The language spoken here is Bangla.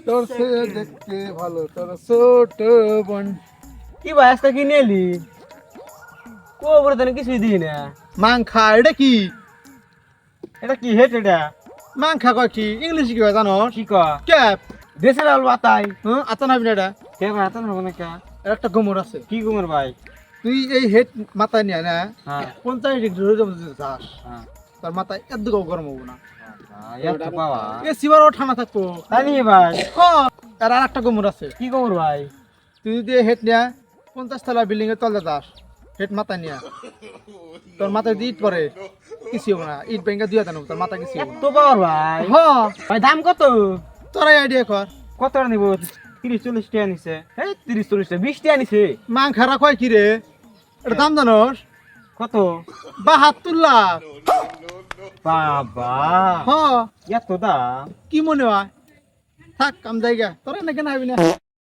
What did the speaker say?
তোর সে দেখতে ভালো তোর ছোট বোন। কি ভাই আজকে কি নেলি কো বলে তানে কিছুই দিই না। মাংখা এটা কি? এটা কি হেট এটা মাংখা কয় কি? ইংলিশ কি হয় জানো? কি কয় ক্যাপ। দেশের আলু আতাই হ্যাঁ আতা নাবি না এটা। কে ভাই আতা না মানে কে এর একটা গোমর আছে। কি কুমার ভাই তুই এই হেড মাথায় নিয়ে না হ্যাঁ 50 ডিগ্রি রোদ মধ্যে যাস, হ্যাঁ তার মাথায় এত গরম হবো না। এত পাওয়া এ সিবারও ঠান্ডা থাকবো। তাই নি ভাই হ্যাঁ আর একটা গোমর আছে। কি কুমার ভাই তুই যদি হেড নিয়ে 50 তলা বিল্ডিং এর তলে যাস, হেড মাথায় নিয়ে তোর মাথায় যদি ইট পরে কিছু হবো না। ইট ভেঙে দিয়ে দেন তোর মাথা কিছু হবো এত না। পাওয়ার ভাই হ্যাঁ ভাই দাম কত তোরাই আইডিয়া কর। কত টাকা নিব 30-40 টাকা নিছে এই 30-40 টাকা 20 টাকা নিছে মাং খারা কয় কি রে? এটা দাম জানোস? কত 72 লাখ। বাবা হ্যাঁ এত দাম কি মনে হয়? থাক কাম জায়গা তোরা নাকি না হবি না।